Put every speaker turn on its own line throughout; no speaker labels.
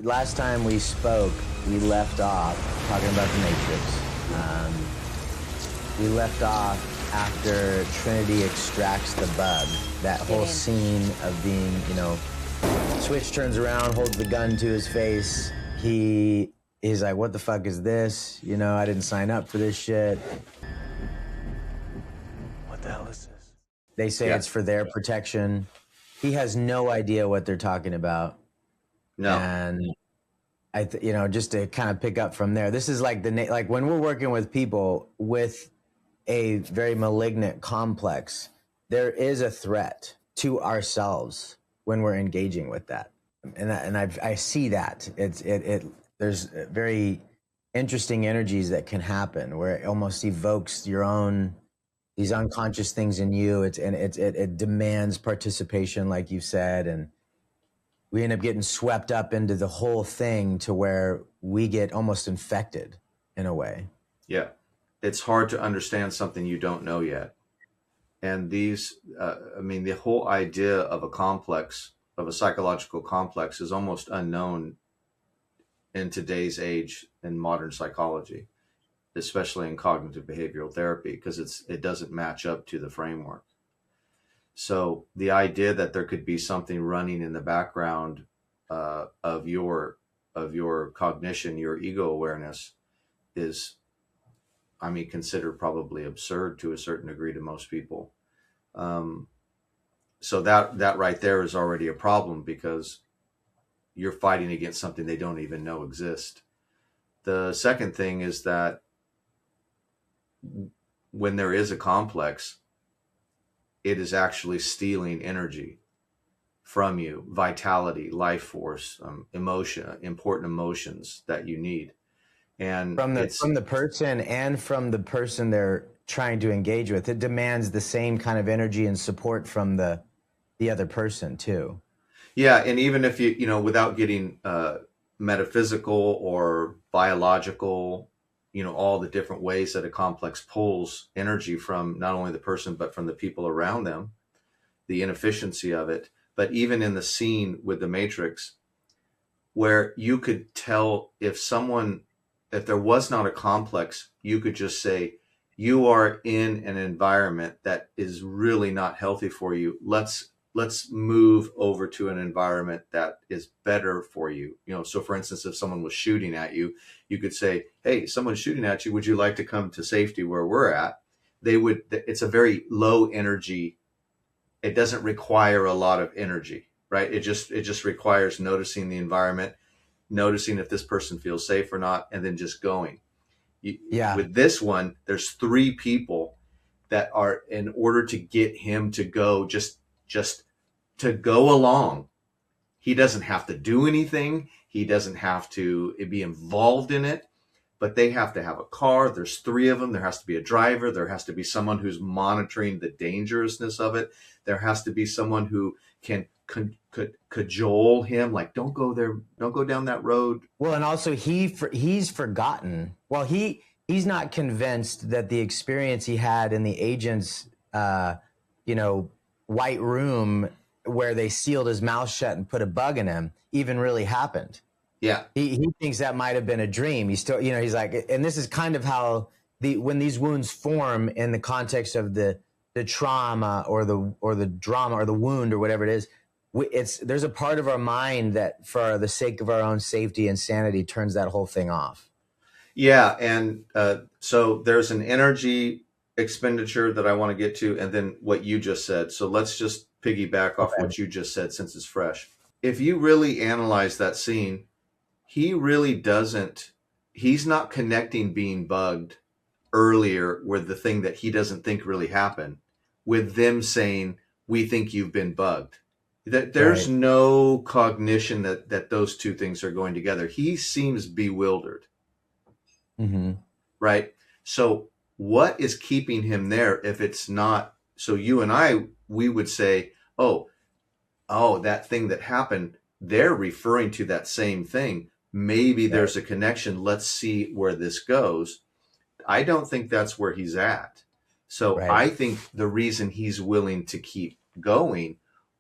last time we spoke, we left off talking about the Matrix. We left off after Trinity extracts the bug. That whole scene of being, Switch turns around, holds the gun to his face. He's like, what the fuck is this? I didn't sign up for this shit.
What the hell is this?
They say it's for their protection. He has no idea what they're talking about.
No.
And just to kind of pick up from there, this is like like when we're working with people with a very malignant complex, there is a threat to ourselves when we're engaging with that. And I see that there's very interesting energies that can happen where it almost evokes these unconscious things in you. It demands participation, like you said, and we end up getting swept up into the whole thing to where we get almost infected in a way.
Yeah. It's hard to understand something you don't know yet. And the whole idea of a complex, of a psychological complex, is almost unknown in today's age in modern psychology, especially in cognitive behavioral therapy, because it doesn't match up to the framework. So the idea that there could be something running in the background of your cognition, your ego awareness, is, considered probably absurd to a certain degree to most people. So that right there is already a problem, because you're fighting against something they don't even know exists. The second thing is that when there is a complex, it is actually stealing energy from you, vitality, life force, emotion, important emotions that you need. And
from the person and from the person they're trying to engage with, it demands the same kind of energy and support from the other person too.
Yeah. And even if without getting metaphysical or biological, all the different ways that a complex pulls energy from not only the person, but from the people around them, the inefficiency of it. But even in the scene with the Matrix, where you could tell if there was not a complex, you could just say, you are in an environment that is really not healthy for you. Let's move over to an environment that is better for you. So for instance, if someone was shooting at you, you could say, hey, someone's shooting at you. Would you like to come to safety where we're at? It's a very low energy. It doesn't require a lot of energy, right? It just requires noticing the environment, noticing if this person feels safe or not, and then just going. With this one, there's 3 people that are, in order to get him to go, just to go along. He doesn't have to do anything. He doesn't have to be involved in it, but they have to have a car. There's 3 of them. There has to be a driver. There has to be someone who's monitoring the dangerousness of it. There has to be someone who can cajole him, like, don't go there, don't go down that road.
Well, and also he's forgotten. Well, he's not convinced that the experience he had in the agent's, white room where they sealed his mouth shut and put a bug in him even really happened.
Yeah.
He thinks that might have been a dream. He's still, he's like, and this is kind of how when these wounds form in the context of the trauma or the drama or the wound or whatever it is, there's a part of our mind that, for the sake of our own safety and sanity, turns that whole thing off.
Yeah. And so there's an energy expenditure that I want to get to, and then what you just said. So let's just piggyback off what you just said, since it's fresh. If you really analyze that scene, he's not connecting being bugged earlier with the thing that he doesn't think really happened, with them saying, we think you've been bugged. That there's no cognition that those 2 things are going together. He seems bewildered.
Mm-hmm.
Right? So what is keeping him there if it's not? So you and I, we would say, oh, that thing that happened, they're referring to that same thing. Maybe there's a connection. Let's see where this goes. I don't think that's where he's at. So I think the reason he's willing to keep going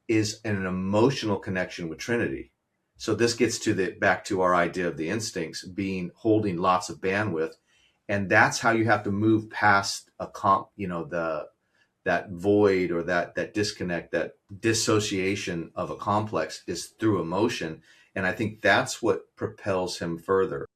is an emotional connection with Trinity. So this gets to back to our idea of the instincts being holding lots of bandwidth. And that's how you have to move past that void or that disconnect, that dissociation of a complex is through emotion. And I think that's what propels him further.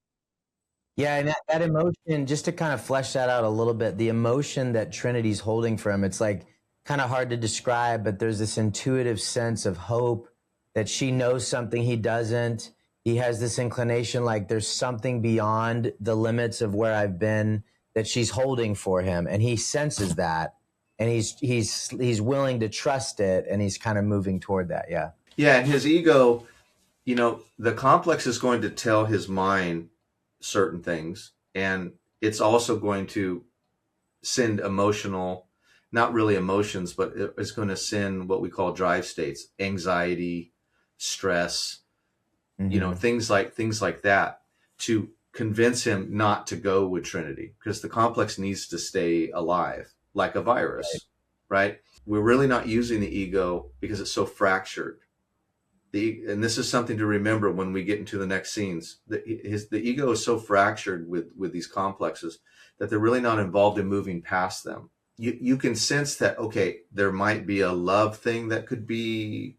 Yeah, and that emotion, just to kind of flesh that out a little bit, the emotion that Trinity's holding for him, it's like kind of hard to describe, but there's this intuitive sense of hope that she knows something he doesn't. He has this inclination like there's something beyond the limits of where I've been that she's holding for him, and he senses that, and he's willing to trust it, and he's kind of moving toward that. Yeah.
Yeah, and his ego, the complex is going to tell his mind certain things, and it's also going to send emotional, not really emotions, but it's going to send what we call drive states, anxiety, stress, things like that, to convince him not to go with Trinity, because the complex needs to stay alive like a virus, right? We're really not using the ego because it's so fractured. And this is something to remember when we get into the next scenes. The ego is so fractured with these complexes that they're really not involved in moving past them. You can sense that, okay, there might be a love thing that could be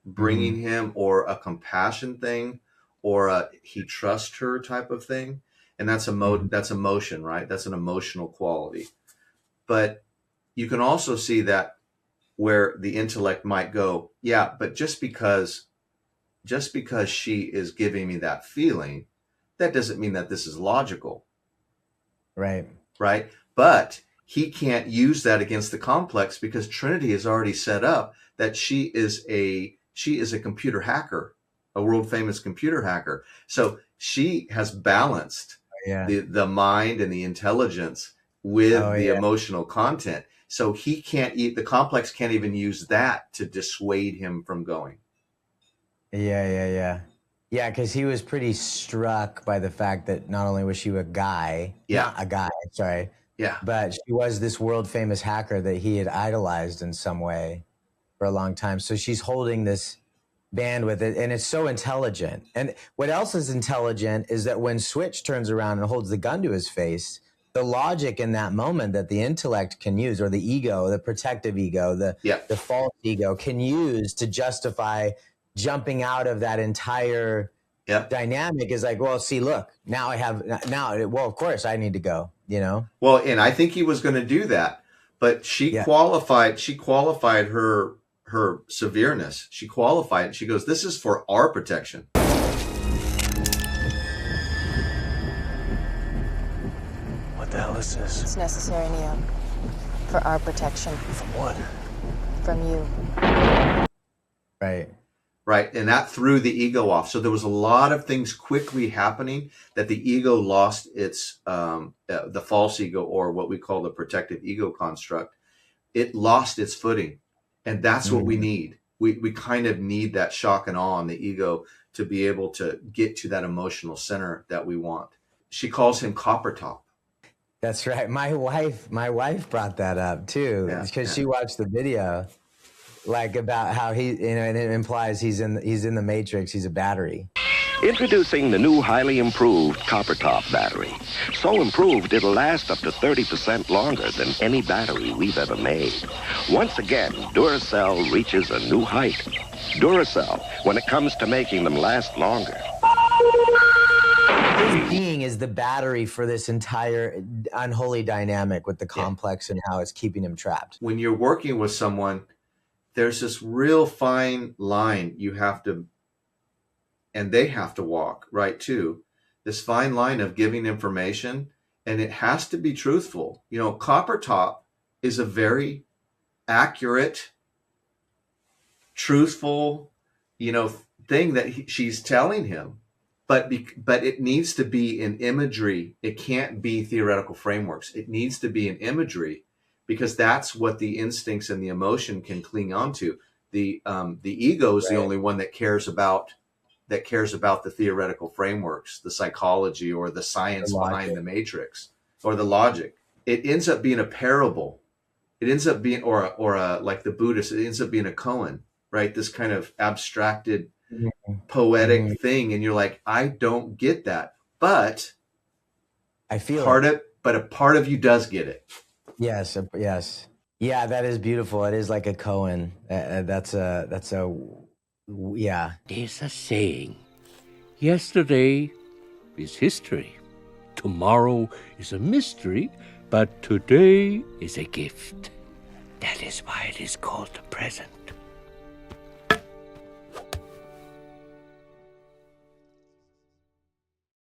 bringing him, or a compassion thing, or a he trusts her type of thing. And that's that's emotion, right? That's an emotional quality. But you can also see that where the intellect might go, yeah, but just because she is giving me that feeling, that doesn't mean that this is logical.
Right.
Right. But he can't use that against the complex because Trinity has already set up that she is a computer hacker, a world famous computer hacker. So she has balanced the mind and the intelligence with the emotional content. So he can't the complex can't even use that to dissuade him from going.
Yeah, because he was pretty struck by the fact that not only was she not a guy, sorry.
Yeah.
But she was this world famous hacker that he had idolized in some way for a long time. So she's holding this bandwidth, and it's so intelligent. And what else is intelligent is that when Switch turns around and holds the gun to his face, the logic in that moment that the intellect can use, or the ego, the protective ego, the false ego can use to justify jumping out of that entire dynamic, is like, well, see, look, well, of course I need to go,
Well, and I think he was going to do that, but she qualified her severeness. She qualified it. She goes, this is for our protection.
What the hell is this?
It's necessary, Neo. For our protection.
From what?
From you.
Right. And that threw the ego off. So there was a lot of things quickly happening that the ego lost its, the false ego, or what we call the protective ego construct. It lost its footing. And that's what we need. We kind of need that shock and awe on the ego to be able to get to that emotional center that we want. She calls him Copper Top.
That's right. My wife brought that up too, because she watched the video, like about how he, and it implies he's in the Matrix. He's a battery.
Introducing the new highly improved Copper Top battery. So improved it'll last up to 30% longer than any battery we've ever made. Once again, Duracell reaches a new height. Duracell, when it comes to making them last longer.
His being is the battery for this entire unholy dynamic with the complex and how it's keeping him trapped.
When you're working with someone, there's this real fine line you have to, and they have to walk, right, too. This fine line of giving information, and it has to be truthful. Copper Top is a very accurate, truthful, thing that she's telling him. But it needs to be in imagery. It can't be theoretical frameworks. It needs to be in imagery, because that's what the instincts and the emotion can cling onto. The ego is the only one that cares about the theoretical frameworks, the psychology or the science behind the matrix or the logic. It ends up being a parable. It ends up being, or like the Buddhist, it ends up being a koan, right? This kind of abstracted poetic thing, and you're like, I don't get that, but
I feel
a part of you does get it.
Yes, yes. Yeah, that is beautiful. It is like a koan. Yeah.
There's a saying, yesterday is history, tomorrow is a mystery, but today is a gift. That is why it is called the present.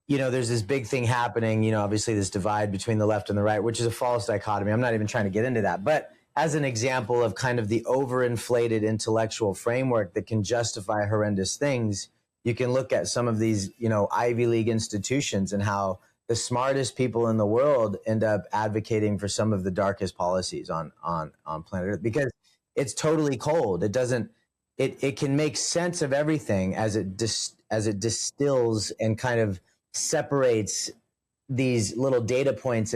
There's this big thing happening, obviously this divide between the left and the right, which is a false dichotomy. I'm not even trying to get into that. But as an example of kind of the overinflated intellectual framework that can justify horrendous things, you can look at some of these, Ivy League institutions and how the smartest people in the world end up advocating for some of the darkest policies on planet Earth, because it's totally cold. It can make sense of everything as it distills and kind of separates these little data points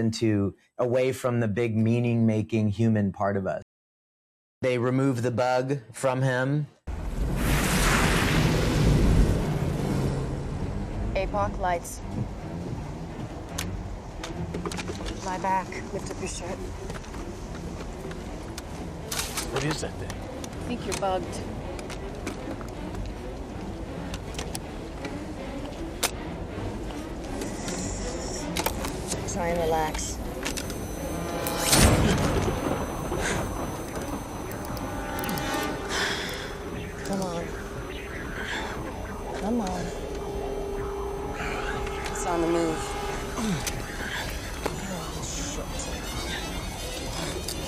away from the big meaning making human part of us. They remove the bug from him.
APOC lights. Lie back. Lift up your shirt.
What is that thing?
I think you're bugged. Try and relax. Come on. Come on. It's on the move. Oh, shit.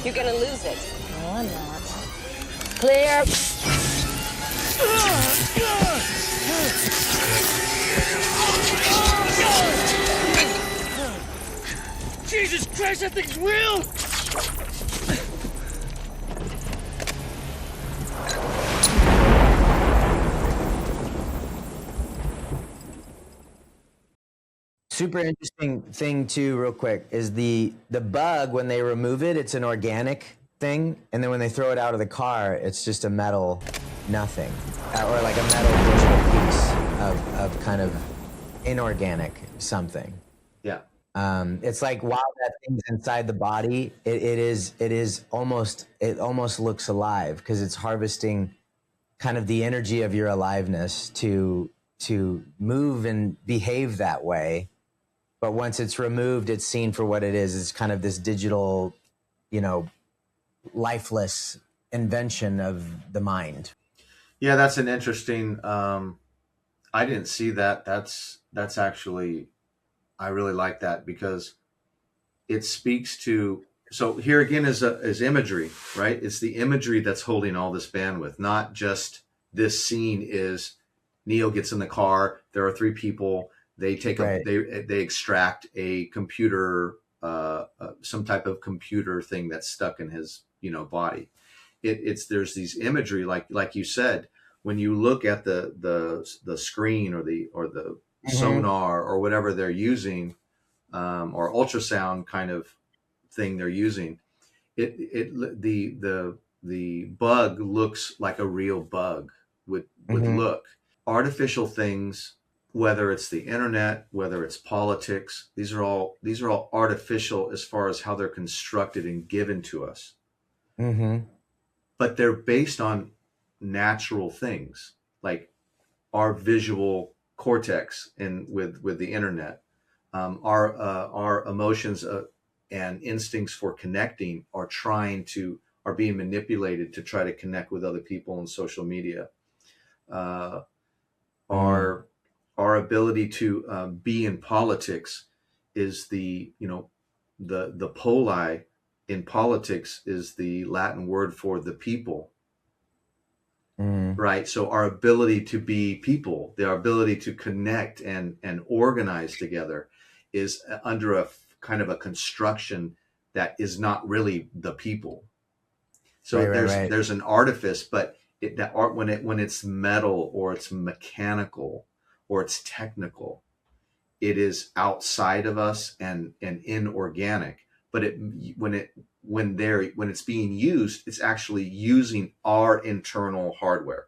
You're gonna lose it. No, I'm not. Clear.
Jesus Christ, that thing's real!
Super interesting thing too, real quick, is the bug. When they remove it, it's an organic thing, and then when they throw it out of the car, it's just a metal nothing, or like a metal digital piece of kind of inorganic something.
Yeah.
It's like while that thing's inside the body, it almost looks alive, because it's harvesting kind of the energy of your aliveness to move and behave that way. But once it's removed, it's seen for what it is. It's kind of this digital, lifeless invention of the mind.
Yeah, that's an interesting. I didn't see that. That's actually, I really like that, because it speaks to. So here again is imagery, right? It's the imagery that's holding all this bandwidth, not just this scene is Neo gets in the car. There are three people. They take they extract a computer, some type of computer thing that's stuck in his body. There's these imagery, like you said, when you look at the screen or the sonar or whatever they're using, or ultrasound kind of thing they're using, the bug looks like a real bug would look. Artificial things, whether it's the internet, whether it's politics, these are all artificial as far as how they're constructed and given to us. But they're based on natural things, like our visual cortex with the internet, our emotions and instincts for connecting are being manipulated to try to connect with other people on social media. Our ability to be in politics is the poli in politics is the Latin word for the people. Right. So our ability to be people, our ability to connect and organize together is under a kind of a construction that is not really the people. So there's an artifice, but when it's metal or it's mechanical or it's technical, it is outside of us and inorganic. But when it's being used, it's actually using our internal hardware.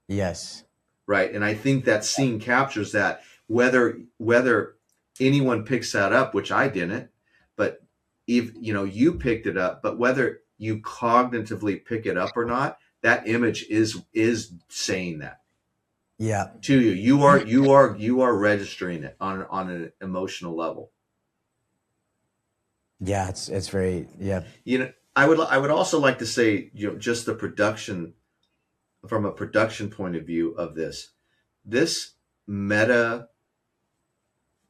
Yes.
right? And I think that scene captures that, whether anyone picks that up, which I didn't, but if you picked it up, but whether you cognitively pick it up or not, that image is saying that
Yeah.
to you. You are registering it on an emotional level.
Yeah, it's very, yeah.
I would also like to say, just the production, from a production point of view of this meta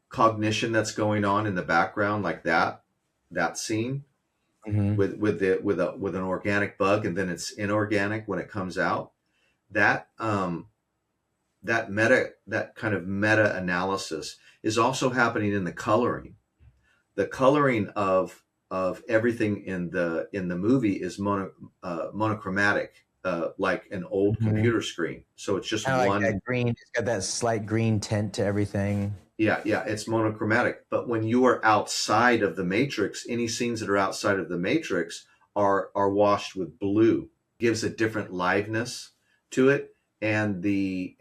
cognition that's going on in the background, like that scene
Mhm.
with an organic bug, and then it's inorganic when it comes out. That that kind of meta analysis is also happening in the coloring. The coloring of everything in the movie is monochromatic, like an old
Mhm.
computer screen. So it's just
Kind of like
one.
that green. It's got that slight green tint to everything.
Yeah, it's monochromatic. But when you are outside of the matrix, any scenes that are outside of the matrix are washed with blue. Gives a different liveness to it. And they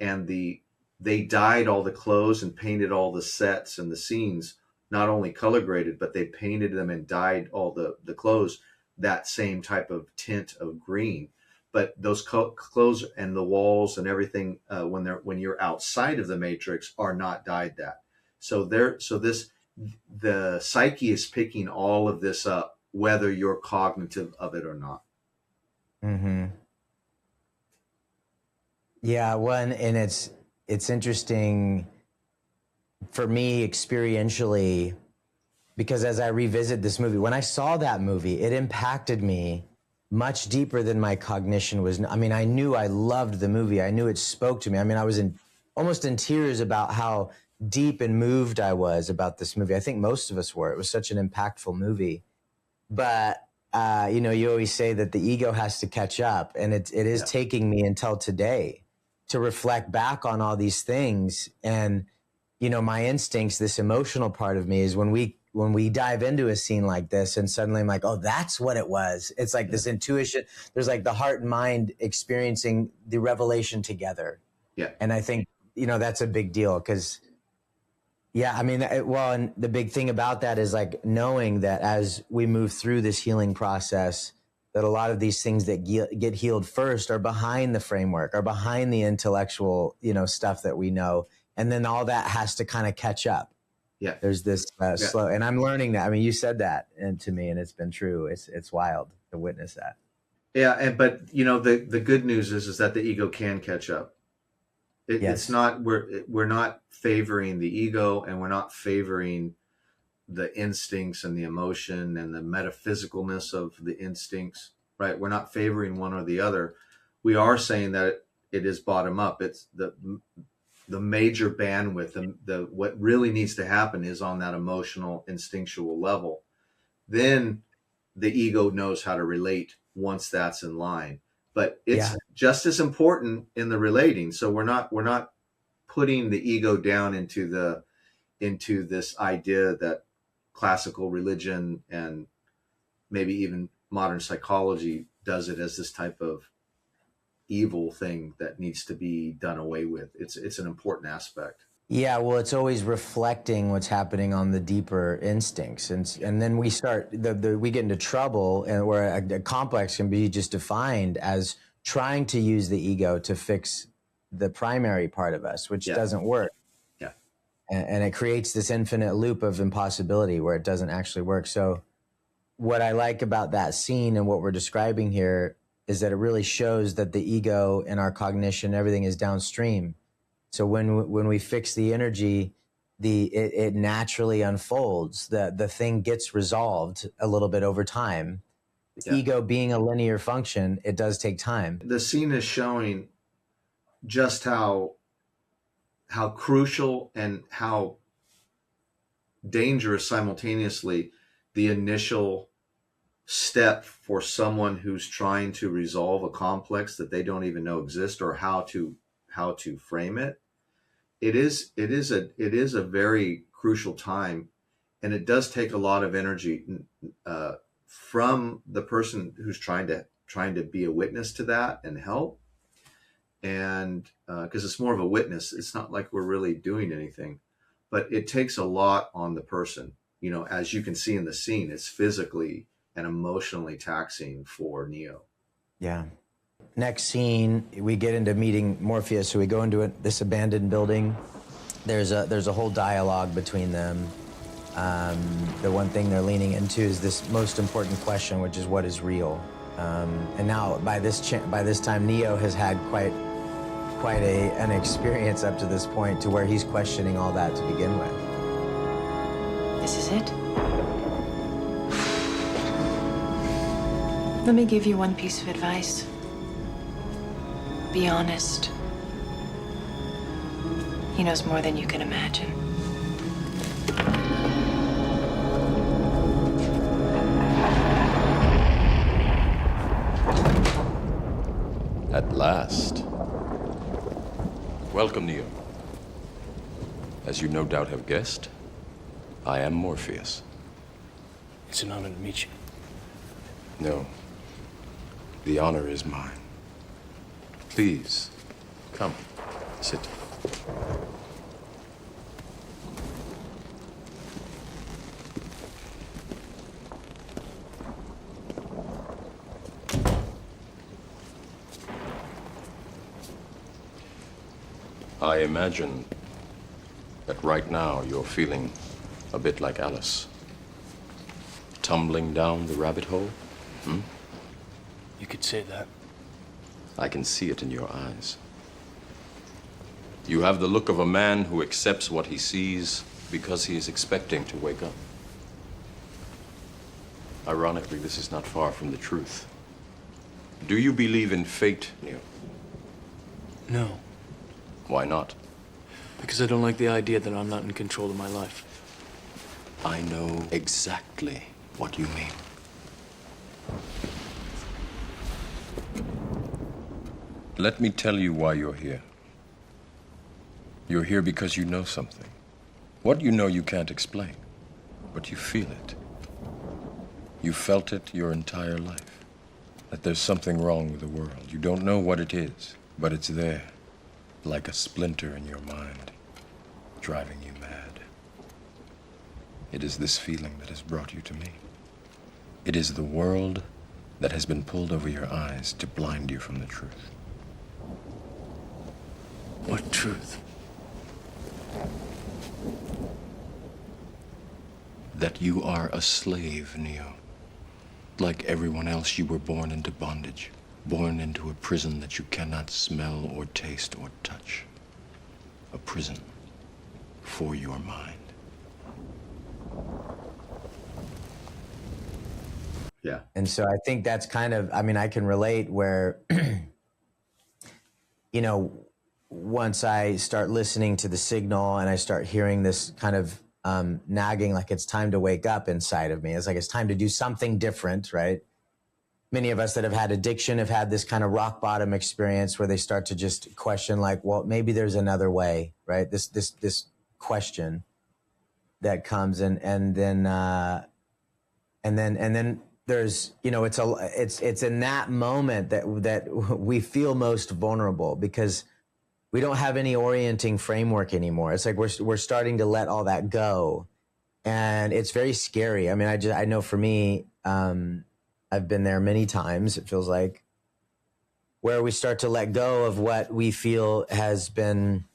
dyed all the clothes and painted all the sets and the scenes, not only color graded, but they painted them and dyed all the clothes that same type of tint of green. But those clothes and the walls and everything, when you're outside of the matrix, are not dyed that. So the psyche is picking all of this up, whether you're cognitive of it or not.
Mm-hmm. Yeah, and it's interesting for me experientially, because as I revisit this movie, when I saw that movie, it impacted me much deeper than my cognition was. I mean, I knew I loved the movie. I knew it spoke to me. I mean, I was almost in tears about how deep and moved I was about this movie. I think most of us were. It was such an impactful movie. But you always say that the ego has to catch up, and it is taking me until today to reflect back on all these things. And my instincts, this emotional part of me, is when we dive into a scene like this, and suddenly I'm like, oh, that's what it was. It's like this intuition. There's like the heart and mind experiencing the revelation together.
Yeah.
And I think that's a big deal, because I mean, and the big thing about that is like knowing that as we move through this healing process, that a lot of these things that get healed first are behind the framework, are behind the intellectual, stuff that we know. And then all that has to kind of catch up.
Yeah.
There's this slow, and I'm learning that. I mean, you said that to me, and it's been true. It's wild to witness that.
Yeah. But the good news is that the ego can catch up. It's not, we're not favoring the ego, and we're not favoring the instincts and the emotion and the metaphysicalness of the instincts, right? We're not favoring one or the other. We are saying that it is bottom up. It's the major bandwidth, and what really needs to happen is on that emotional, instinctual level. Then the ego knows how to relate once that's in line. But it's just as important in the relating. So we're not putting the ego down into this idea that classical religion and maybe even modern psychology does it as this type of evil thing that needs to be done away with. It's an important aspect.
Yeah, well, it's always reflecting what's happening on the deeper instincts, and then we start we get into trouble, and where a complex can be just defined as trying to use the ego to fix the primary part of us, which doesn't work.
Yeah,
and it creates this infinite loop of impossibility where it doesn't actually work. So, what I like about that scene and what we're describing here is that it really shows that the ego and our cognition, everything is downstream. So when we fix the energy, it naturally unfolds. The thing gets resolved a little bit over time. Ego being a linear function, it does take time.
The scene is showing just how crucial and how dangerous simultaneously the initial step for someone who's trying to resolve a complex that they don't even know exists, or how to frame it. It is a very crucial time, and it does take a lot of energy from the person who's trying to be a witness to that and help. and because it's more of a witness, it's not like we're really doing anything, but it takes a lot on the person. You know, as you can see in the scene, it's physically and emotionally taxing for Neo.
Yeah. Next scene, we get into meeting Morpheus. So we go into this abandoned building. There's a whole dialogue between them. The one thing they're leaning into is this most important question, which is what is real. And now by this time, Neo has had quite an experience up to this point, to where he's questioning all that to begin with.
This is it? Let me give you one piece of advice. Be honest. He knows more than you can imagine.
At last. Welcome, Neo. As you no doubt have guessed, I am Morpheus.
It's an honor to meet you.
No. The honor is mine. Please, come, sit. I imagine that right now you're feeling a bit like Alice. Tumbling down the rabbit hole?
You could say that.
I can see it in your eyes. You have the look of a man who accepts what he sees because he is expecting to wake up. Ironically, this is not far from the truth. Do you believe in fate, Neo?
No,
Why not?
because I don't like the idea that I'm not in control of my life.
I know exactly what you mean. Let me tell you why you're here. You're here because you know something. What you know you can't explain, but you feel it. You felt it your entire life, that there's something wrong with the world. You don't know what it is, but it's there, like a splinter in your mind, driving you mad. It is this feeling that has brought you to me. It is the world that has been pulled over your eyes to blind you from the truth.
What truth?
That you are a slave, Neo. Like everyone else, you were born into bondage, born into a prison that you cannot smell or taste or touch. A prison for your mind.
Yeah.
And so I think that's kind of, I mean, I can relate where, you know, once I start listening to the signal and I start hearing this kind of nagging, like it's time to wake up inside of me. It's like it's time to do something different, right? Many of us that have had addiction have had this kind of rock bottom experience where they start to just question, like, well, maybe there's another way, right? This question that comes, and then there's, you know, it's in that moment that we feel most vulnerable, because we don't have any orienting framework anymore. It's like we're starting to let all that go, and it's very scary. I mean, I know for me, I've been there many times. It feels like, where we start to let go of what we feel has been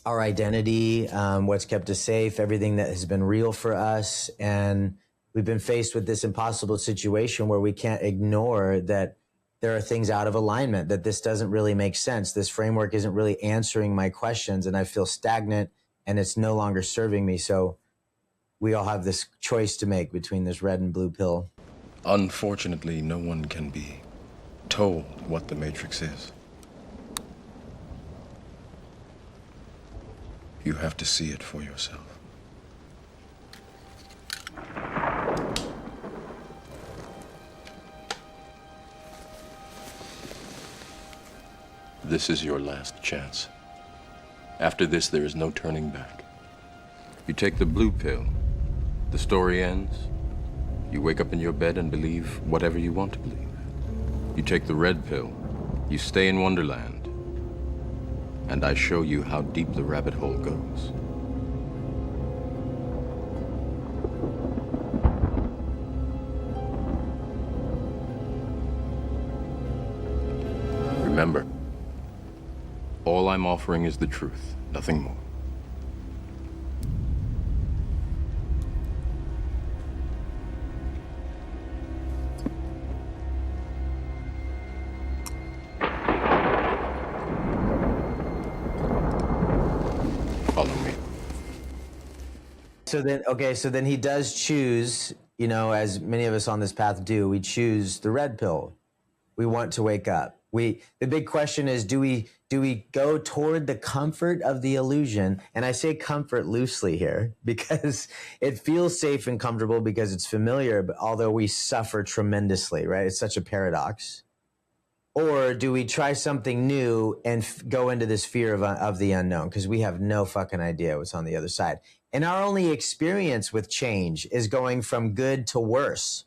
our identity, what's kept us safe, everything that has been real for us, and we've been faced with this impossible situation where we can't ignore that there are things out of alignment, that this doesn't really make sense. This framework isn't really answering my questions, and I feel stagnant, and it's no longer serving me. So we all have this choice to make between this red and blue pill.
Unfortunately, no one can be told what the Matrix is. You have to see it for yourself. This is your last chance. After this, there is no turning back. You take the blue pill, the story ends. You wake up in your bed and believe whatever you want to believe. You take the red pill, you stay in Wonderland, and I show you how deep the rabbit hole goes. Remember, all I'm offering is the truth, nothing more. Follow me.
So then he does choose, you know, as many of us on this path do, we choose the red pill. We want to wake up. The big question is, do we go toward the comfort of the illusion? And I say comfort loosely here because it feels safe and comfortable because it's familiar, but although we suffer tremendously, right? It's such a paradox. Or do we try something new and go into this fear of the unknown because we have no fucking idea what's on the other side? And our only experience with change is going from good to worse.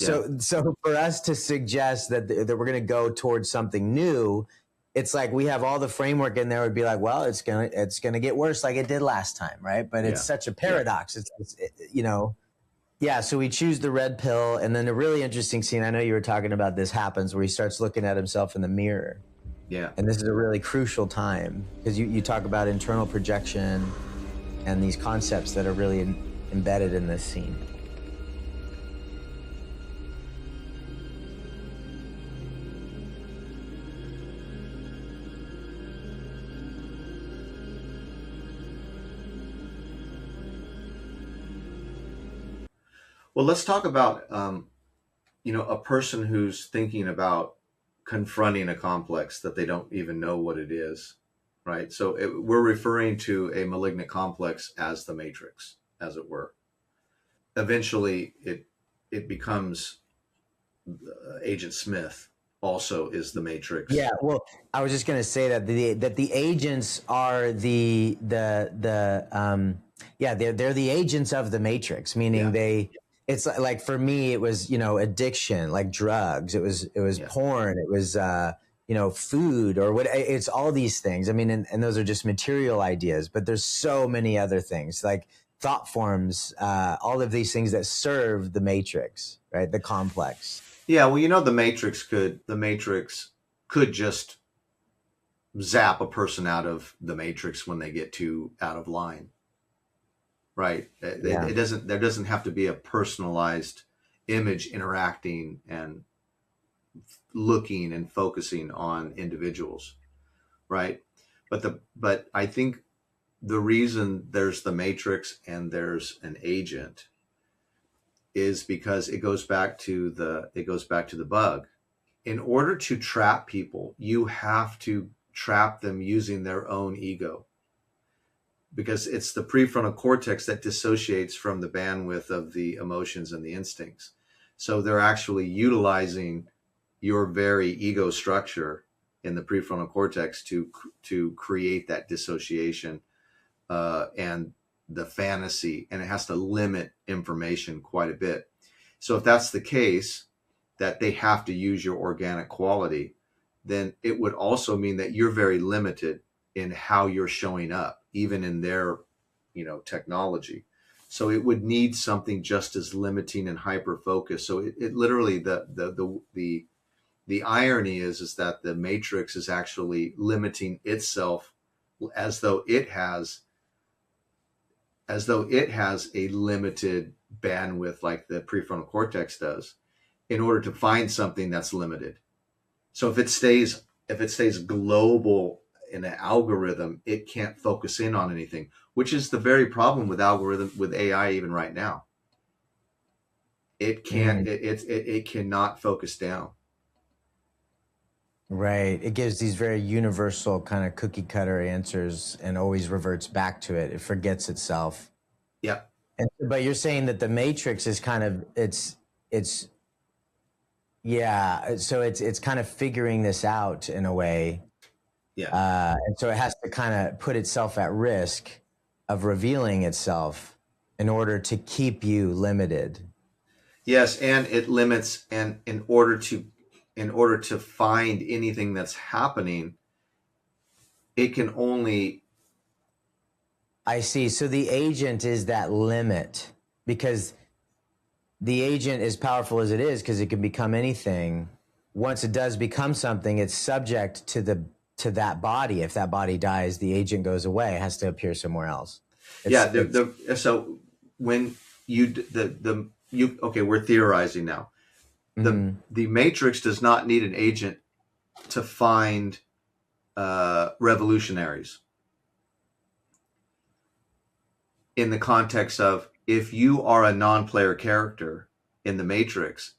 So for us to suggest that we're going to go towards something new, it's like we have all the framework in there would be like, well, it's gonna get worse like it did last time, right? But it's such a paradox. It's you know, yeah. So we choose the red pill, and then a really interesting scene. I know you were talking about this happens where he starts looking at himself in the mirror.
Yeah.
And this is a really crucial time because you talk about internal projection and these concepts that are really embedded in this scene.
Well, let's talk about, you know, a person who's thinking about confronting a complex that they don't even know what it is, right? So we're referring to a malignant complex as the matrix, as it were. Eventually, it becomes Agent Smith also is the matrix.
Yeah, well, I was just going to say that the agents are they're the agents of the matrix, meaning it's like for me it was, you know, addiction, like drugs, it was porn, it was you know, food or what, it's all these things. I mean, and those are just material ideas, but there's so many other things like thought forms, all of these things that serve the matrix, right? The complex.
Yeah, well, you know, the matrix could just zap a person out of the matrix when they get too out of line. Right. It there doesn't have to be a personalized image interacting and looking and focusing on individuals. Right. But I think the reason there's the matrix and there's an agent is because it goes back to the bug. In order to trap people, you have to trap them using their own ego. Because it's the prefrontal cortex that dissociates from the bandwidth of the emotions and the instincts. So they're actually utilizing your very ego structure in the prefrontal cortex to create that dissociation and the fantasy, and it has to limit information quite a bit. So if that's the case, that they have to use your organic quality, then it would also mean that you're very limited in how you're showing up, even in their, you know, technology. So it would need something just as limiting and hyper focused. So it literally the irony is that the matrix is actually limiting itself as though it has a limited bandwidth like the prefrontal cortex does in order to find something that's limited. So if it stays global in an algorithm, it can't focus in on anything, which is the very problem with AI even right now. It can't, it cannot focus down.
Right. It gives these very universal kind of cookie cutter answers and always reverts back to it. It forgets itself.
Yeah.
But you're saying that the matrix is kind of, so it's kind of figuring this out in a way.
Yeah.
And so it has to kind of put itself at risk of revealing itself in order to keep you limited.
Yes, and it limits, and in order to find anything that's happening, it can only.
I see. So the agent is that limit, because the agent, as powerful as it is, because it can become anything, once it does become something, it's subject to that body. If that body dies, the agent goes away. It has to appear somewhere else.
So when okay, we're theorizing now. The Matrix does not need an agent to find revolutionaries. In the context of, if you are a non-player character in the Matrix,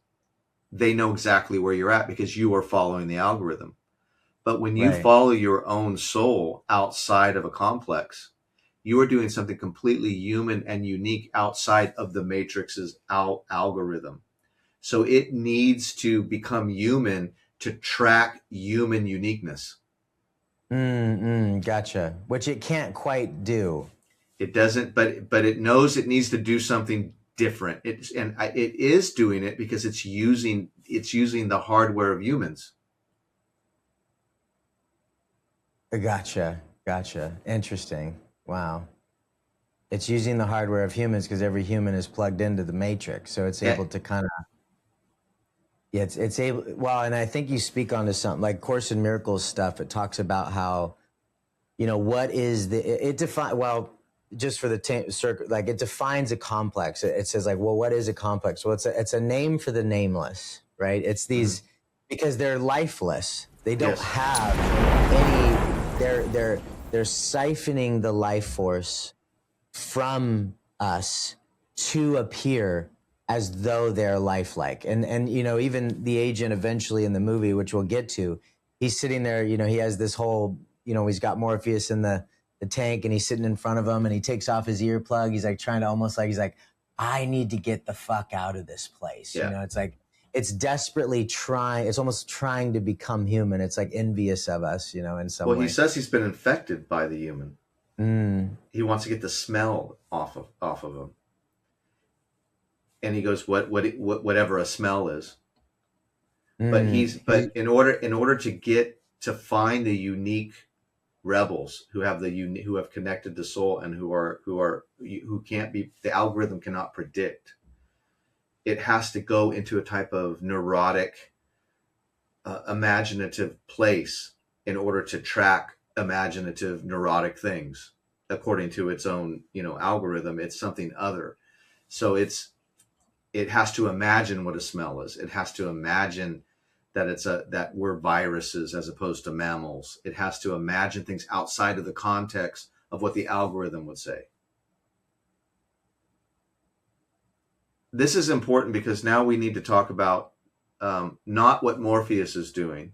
they know exactly where you're at because you are following the algorithm. But when you follow your own soul outside of a complex, you are doing something completely human and unique outside of the Matrix's algorithm. So it needs to become human to track human uniqueness.
Gotcha. Which it can't quite do.
It doesn't, but it knows it needs to do something different. It is doing it because it's using the hardware of humans.
Gotcha. Interesting. Wow. It's using the hardware of humans because every human is plugged into the Matrix, so it's able to kind of. Yeah, it's able. Well, and I think you speak onto something like Course in Miracles stuff. It talks about how, what is it define well. Just for the circle, like it defines a complex. It says like, well, what is a complex? Well, it's a name for the nameless, right? It's these because they're lifeless. They don't have any. They're siphoning the life force from us to appear as though they're lifelike. And even the agent eventually in the movie, which we'll get to, he's sitting there. He has this whole. He's got Morpheus in the tank and he's sitting in front of him and he takes off his earplug. He's like trying to he's like, I need to get the fuck out of this place.
Yeah.
It's like, it's desperately trying. It's almost trying to become human. It's like envious of us, in some way.
Well, he says he's been infected by the human. He wants to get the smell off of him. And he goes, whatever a smell is. But in order to find the unique rebels who have connected the soul and who can't be, the algorithm cannot predict, it has to go into a type of neurotic imaginative place in order to track imaginative neurotic things according to its own algorithm. It's something other, so it has to imagine what a smell is. It has to imagine that that we're viruses as opposed to mammals. It has to imagine things outside of the context of what the algorithm would say. This is important because now we need to talk about not what Morpheus is doing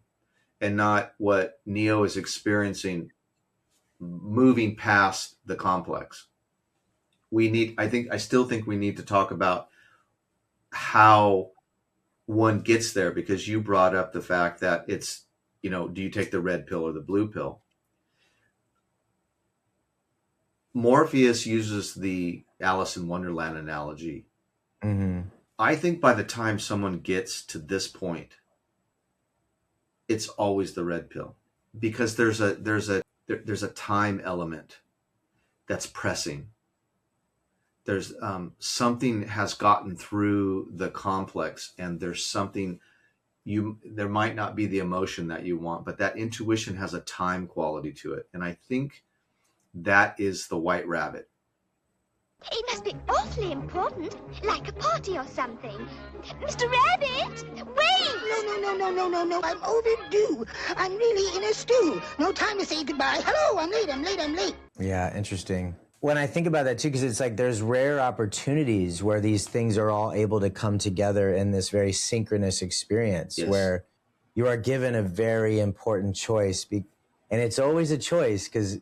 and not what Neo is experiencing moving past the complex. I still think we need to talk about how one gets there, because you brought up the fact that it's, do you take the red pill or the blue pill? Morpheus uses the Alice in Wonderland analogy. I think by the time someone gets to this point, it's always the red pill, because there's a time element that's pressing. There's something has gotten through the complex, and there's something there might not be the emotion that you want, but that intuition has a time quality to it. And I think that is the white rabbit.
It must be awfully important, like a party or something. Mr. Rabbit, wait!
No, I'm overdue. I'm really in a stew. No time to say goodbye. Hello, I'm late.
Yeah, interesting. When I think about that too, because it's like there's rare opportunities where these things are all able to come together in this very synchronous experience, where you are given a very important choice. And it's always a choice because,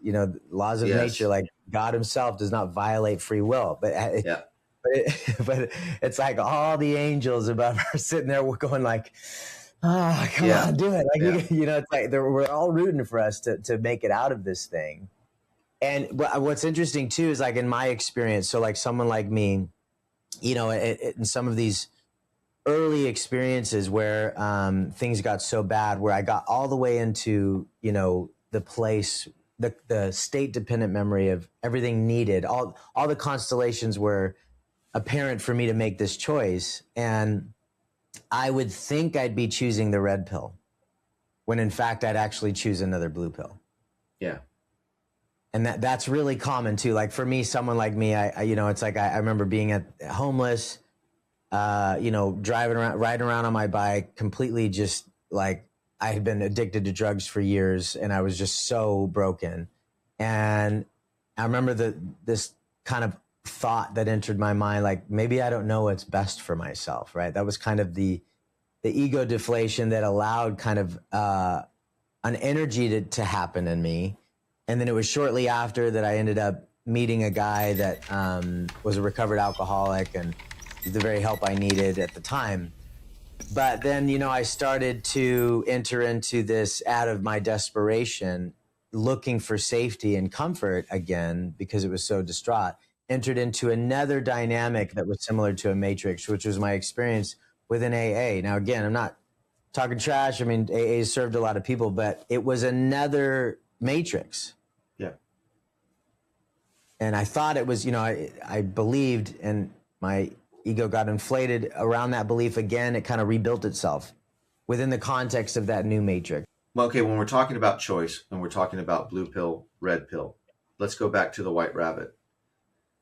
laws of nature, like God himself does not violate free will. But it's like all the angels above are sitting there going like, come on, do it. Like, it's like we're all rooting for us to make it out of this thing. And what's interesting too is like in my experience, so like someone like me, in some of these early experiences where things got so bad, where I got all the way into, the place, the state dependent memory of everything needed. All the constellations were apparent for me to make this choice, and I would think I'd be choosing the red pill, when in fact I'd actually choose another blue pill.
Yeah.
And that's really common too. Like for me, someone like me, I it's like I remember being homeless, driving around, riding around on my bike, completely just like I had been addicted to drugs for years, and I was just so broken. And I remember this kind of thought that entered my mind, like maybe I don't know what's best for myself, right? That was kind of the ego deflation that allowed kind of an energy to happen in me. And then it was shortly after that I ended up meeting a guy that was a recovered alcoholic and the very help I needed at the time. But then, I started to enter into this out of my desperation, looking for safety and comfort again, because it was so distraught, entered into another dynamic that was similar to a matrix, which was my experience within AA. Now, again, I'm not talking trash. I mean, AA served a lot of people, but it was another matrix.
Yeah.
And I thought it was, I believed, and my ego got inflated around that belief again. It kind of rebuilt itself within the context of that new matrix.
Well, okay, when we're talking about choice and we're talking about blue pill, red pill, let's go back to the white rabbit.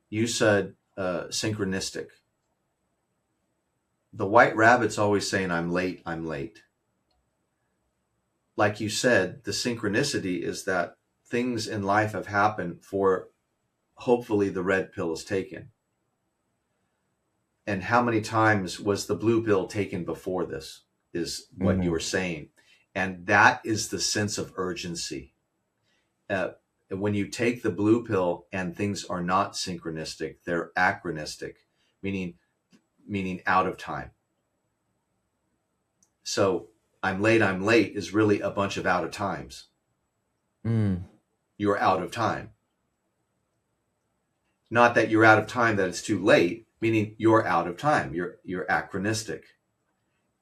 You said synchronistic. The white rabbit's always saying, I'm late, I'm late. Like you said, the synchronicity is that things in life have happened for hopefully the red pill is taken. And how many times was the blue pill taken before this is what you were saying. And that is the sense of urgency. When you take the blue pill and things are not synchronistic, they're achronistic, meaning out of time. So I'm late is really a bunch of out of times. You're out of time. Not that you're out of time, that it's too late, meaning you're out of time. You're achronistic.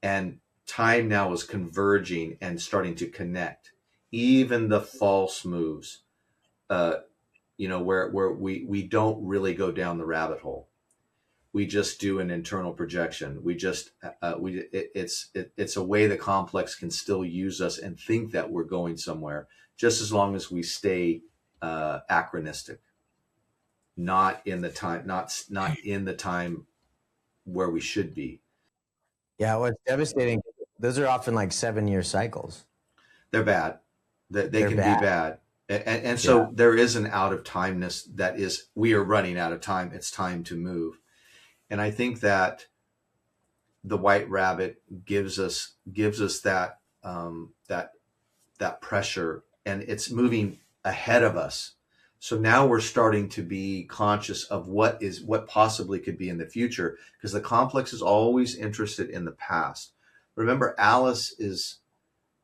And time now is converging and starting to connect. Even the false moves, where we don't really go down the rabbit hole. We just do an internal projection. It's a way the complex can still use us and think that we're going somewhere, just as long as we stay achronistic, not in the time where we should be.
Yeah, what's devastating, those are often like 7-year cycles.
They're bad. They can be bad. And so there is an out of timeness that is, we are running out of time. It's time to move. And I think that the white rabbit gives us that that pressure, and it's moving ahead of us. So now we're starting to be conscious of what possibly could be in the future, because the complex is always interested in the past. Remember, Alice is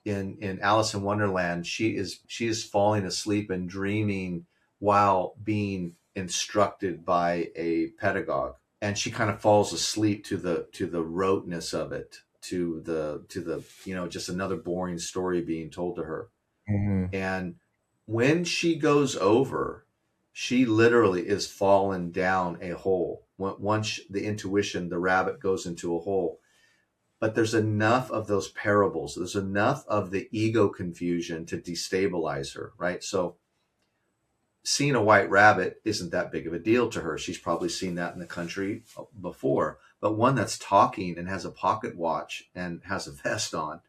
in Alice in Wonderland. She is falling asleep and dreaming while being instructed by a pedagogue. And she kind of falls asleep to the roteness of it, to the just another boring story being told to her. And when she goes over, she literally is fallen down a hole. Once the intuition, the rabbit goes into a hole. But there's enough of those parables. There's enough of the ego confusion to destabilize her, right? So seeing a white rabbit isn't that big of a deal to her. She's probably seen that in the country before. But one that's talking and has a pocket watch and has a vest on,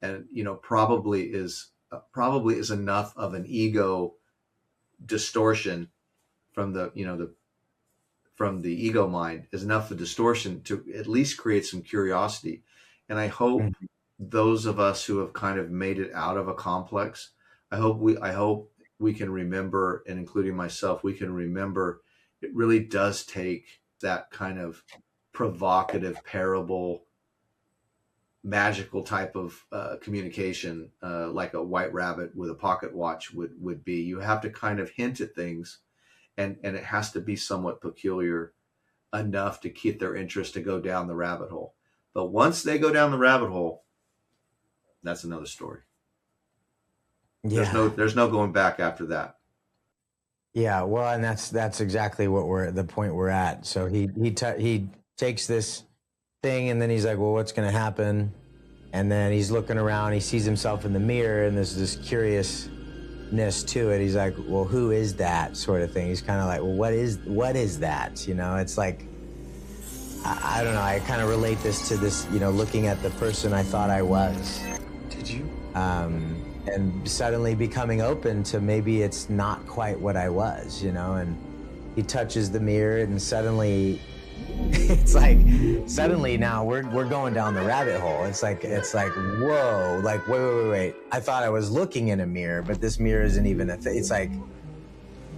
and probably is enough of an ego distortion from the ego mind, is enough of distortion to at least create some curiosity. And I hope those of us who have kind of made it out of a complex, I hope we can remember, and including myself, we can remember it really does take that kind of provocative parable, magical type of communication, like a white rabbit with a pocket watch would be. You have to kind of hint at things, and it has to be somewhat peculiar enough to keep their interest to go down the rabbit hole. But once they go down the rabbit hole, that's another story.
Yeah.
There's no going back after that.
Yeah, well, and that's exactly what the point we're at. So he takes this thing, and then he's like, well, what's going to happen? And then he's looking around, he sees himself in the mirror, and there's this curiousness to it. He's like, well, who is that, sort of thing. He's kind of like, well, what is that? You know, it's like, I don't know, I kind of relate this to this, you know, looking at the person I thought I was.
Did you?
And suddenly becoming open to maybe it's not quite what I was, you know. And he touches the mirror, and suddenly it's like, suddenly now we're going down the rabbit hole. It's like whoa, like wait, I thought I was looking in a mirror, but this mirror isn't even a thing. It's like,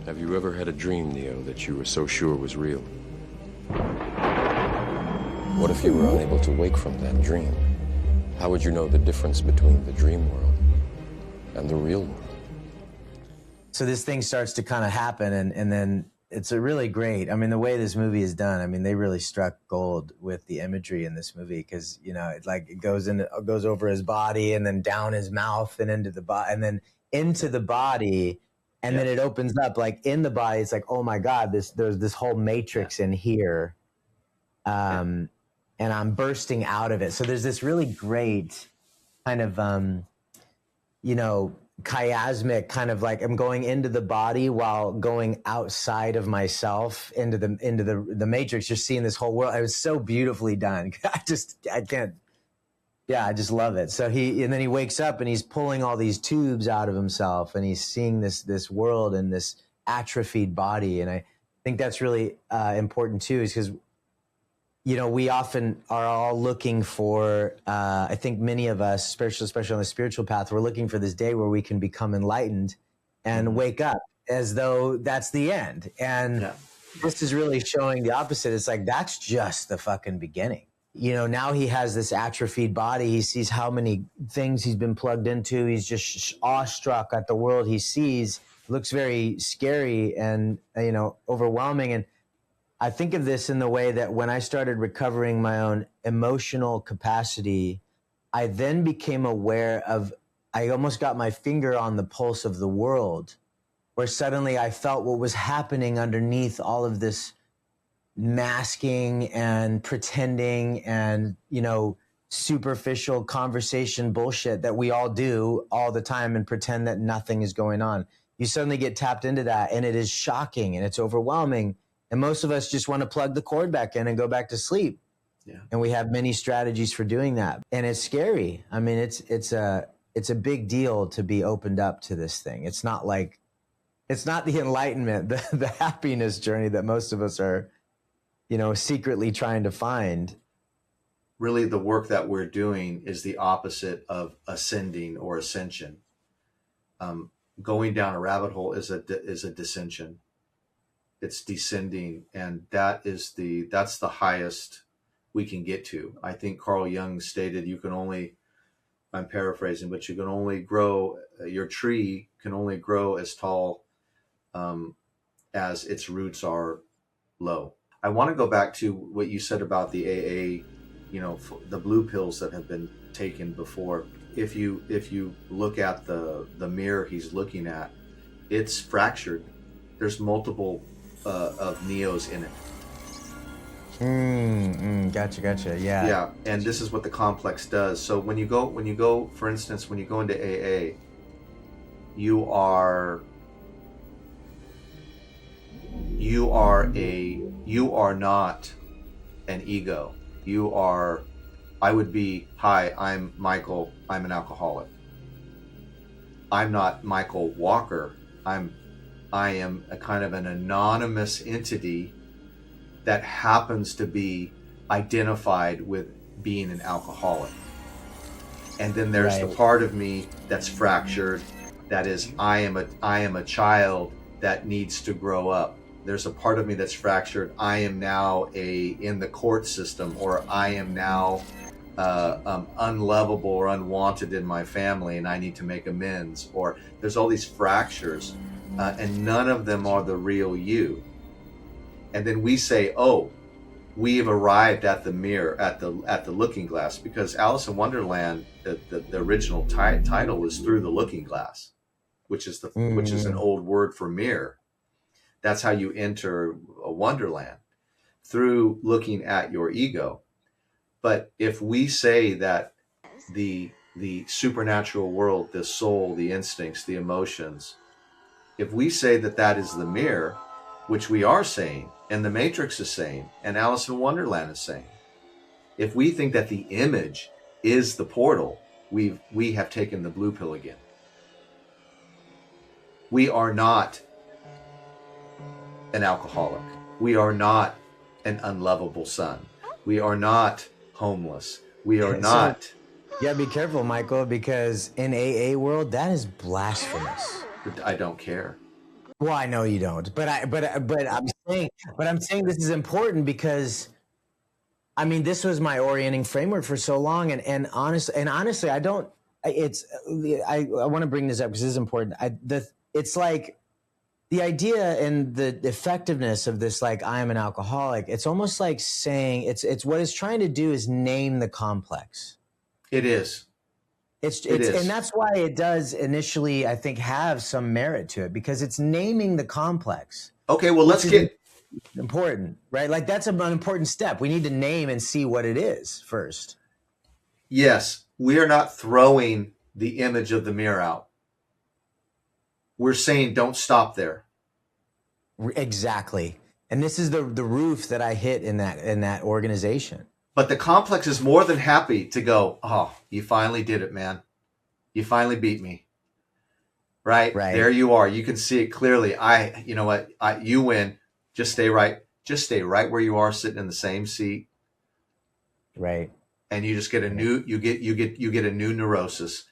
Have you ever had a dream, Neo, that you were so sure was real? What if you were unable to wake from that dream? How would you know the difference between the dream world and the real world?
so this thing starts to kind of happen, and then it's a really great, I mean, the way this movie is done, I mean, they really struck gold with the imagery in this movie, because, you know, it goes over his body, and then down his mouth, and into the body, and then into the body, and then it opens up, like, in the body. It's like, oh my God, there's this whole matrix in here, and I'm bursting out of it. So there's this really great kind of, you know, chiasmic kind of, like, I'm going into the body while going outside of myself into the matrix. You're seeing this whole world. It was so beautifully done. I just love it. So then he wakes up, and he's pulling all these tubes out of himself, and he's seeing this world and this atrophied body. And I think that's really important too, is because, you know, we often are all looking for, I think many of us, especially on the spiritual path, we're looking for this day where we can become enlightened and wake up as though that's the end. And this is really showing the opposite. It's like, that's just the fucking beginning. You know, now he has this atrophied body. He sees how many things he's been plugged into. He's just awestruck at the world he sees. It looks very scary and, you know, overwhelming. And I think of this in the way that when I started recovering my own emotional capacity, I then became aware of, I almost got my finger on the pulse of the world, where suddenly I felt what was happening underneath all of this masking and pretending and, you know, superficial conversation bullshit that we all do all the time and pretend that nothing is going on. You suddenly get tapped into that, and it is shocking and it's overwhelming. And most of us just want to plug the cord back in and go back to sleep. Yeah. And we have many strategies for doing that. And it's scary. I mean, it's a big deal to be opened up to this thing. It's not the enlightenment, the happiness journey that most of us are, you know, secretly trying to find.
Really, the work that we're doing is the opposite of ascending or ascension. Going down a rabbit hole is a dissension. It's descending, and that's the highest we can get to. I think Carl Jung stated, I'm paraphrasing, but you can only grow, your tree can only grow as tall as its roots are low. I want to go back to what you said about the AA, you know, the blue pills that have been taken before. If you look at the mirror he's looking at, it's fractured. There's multiple of Neos in it.
Gotcha. Yeah.
And this is what the complex does. So when you go, for instance, when you go into AA, you are not an ego. Hi, I'm Michael. I'm an alcoholic. I'm not Michael Walker. I am a kind of an anonymous entity that happens to be identified with being an alcoholic. And then there's the part of me that's fractured, that is, I am a child that needs to grow up. There's a part of me that's fractured. I am now in the court system, or I am now unlovable or unwanted in my family, and I need to make amends. Or there's all these fractures. And none of them are the real you. And then we say, oh, we have arrived at the mirror, at the looking glass, because Alice in Wonderland, the original title is Through the Looking Glass. which is an old word for mirror. That's how you enter a wonderland, through looking at your ego. But if we say that the supernatural world, the soul, the instincts, the emotions, if we say that that is the mirror, which we are saying, and the Matrix is saying, and Alice in Wonderland is saying, if we think that the image is the portal, we have taken the blue pill again. We are not an alcoholic. We are not an unlovable son. We are not homeless. We are not.
Yeah, be careful, Michael, because in AA world, that is blasphemous.
I don't care.
Well, I know you don't, but I'm saying this is important because, I mean, this was my orienting framework for so long, and honestly, I don't. I want to bring this up because this is important. It's like the idea and the effectiveness of this, like, I am an alcoholic. It's almost like saying it's what it's trying to do is name the complex.
It is.
It is. And that's why it does initially, I think, have some merit to it, because it's naming the complex.
Okay, well, let's get
important, right? Like, that's an important step. We need to name and see what it is first.
Yes, we are not throwing the image of the mirror out. We're saying don't stop there.
Exactly. And this is the roof that I hit in that organization.
But the complex is more than happy to go, oh, you finally did it, man. You finally beat me. Right? There you are. You can see it clearly. You know what? You win. Just stay right. Just stay right where you are, sitting in the same seat.
Right.
And you just get a new, you get a new neurosis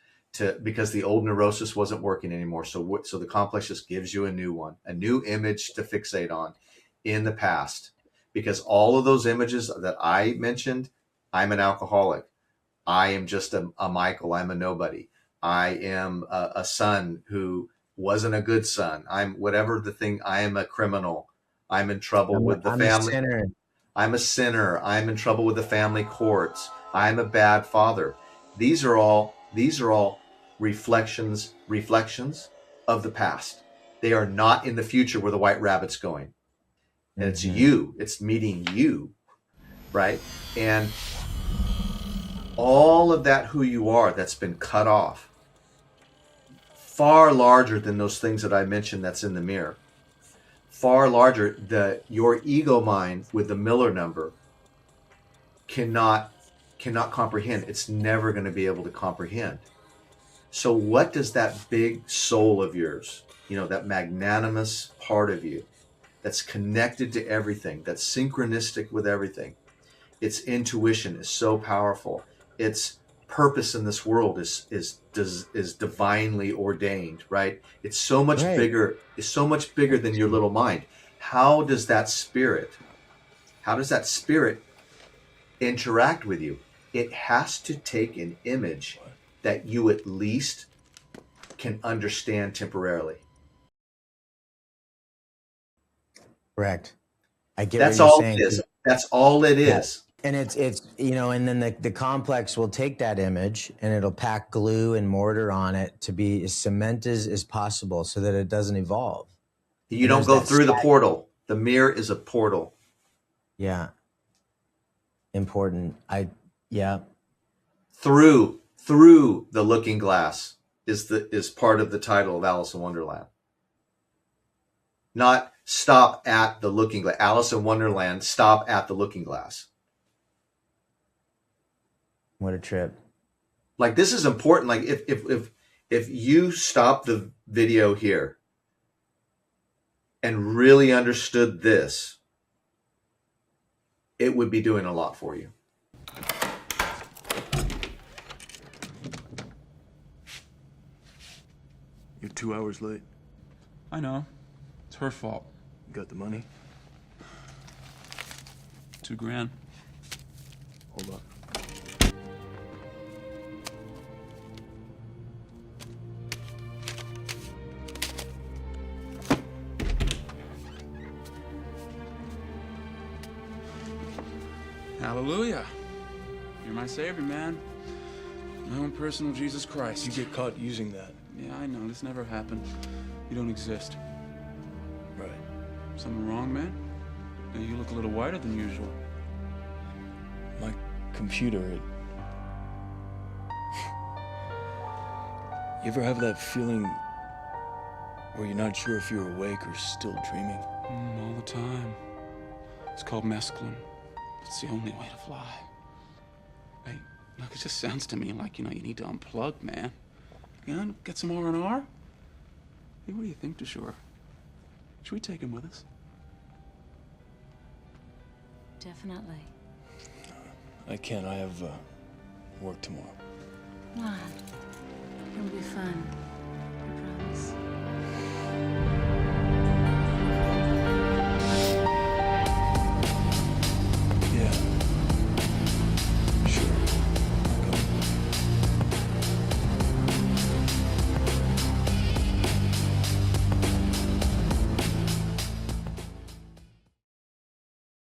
because the old neurosis wasn't working anymore. So the complex just gives you a new one, a new image to fixate on in the past. Because all of those images that I mentioned, I'm an alcoholic. I am just a Michael. I'm a nobody. I am a son who wasn't a good son. I'm whatever the thing. I am a criminal. I'm in trouble with the family. I'm a sinner. I'm in trouble with the family courts. I'm a bad father. These are all reflections of the past. They are not in the future where the white rabbit's going. And it's you. It's meeting you, right? And all of that who you are that's been cut off, far larger than those things that I mentioned that's in the mirror, far larger, your ego mind with the Miller number cannot comprehend. It's never going to be able to comprehend. So what does that big soul of yours, that magnanimous part of you, that's connected to everything, that's synchronistic with everything. Its intuition is so powerful. Its purpose in this world is divinely ordained, right? It's so much bigger. It's so much bigger than your little mind. How does that spirit interact with you? It has to take an image that you at least can understand temporarily.
Correct. I get
That's
what you're
all
saying.
it is. That's all it is.
And it's and then the complex will take that image and it'll pack glue and mortar on it to be as cement as possible so that it doesn't evolve.
You don't go through the portal. The mirror is a portal.
Yeah. Important.
Through the looking glass is part of the title of Alice in Wonderland. Not stop at the looking glass. Alice in Wonderland, stop at the looking glass.
What a trip.
Like, this is important. Like, if you stop the video here and really understood this, it would be doing a lot for you.
You're 2 hours late.
I know. It's her fault.
You got the money?
$2,000.
Hold up.
Hallelujah. You're my savior, man. My own personal Jesus Christ.
You get caught using that.
Yeah, I know. This never happened. You don't exist.
Right.
Something wrong, man? Now, you look a little whiter than usual.
My computer, You ever have that feeling where you're not sure if you're awake or still dreaming?
All the time. It's called mescaline. It's the only way to fly. Hey, look, it just sounds to me like, you need to unplug, man. Get some R&R? Hey, what do you think, DeShore? Should we take him with us?
Definitely.
I can't. I have work tomorrow.
Come on. It'll be fun.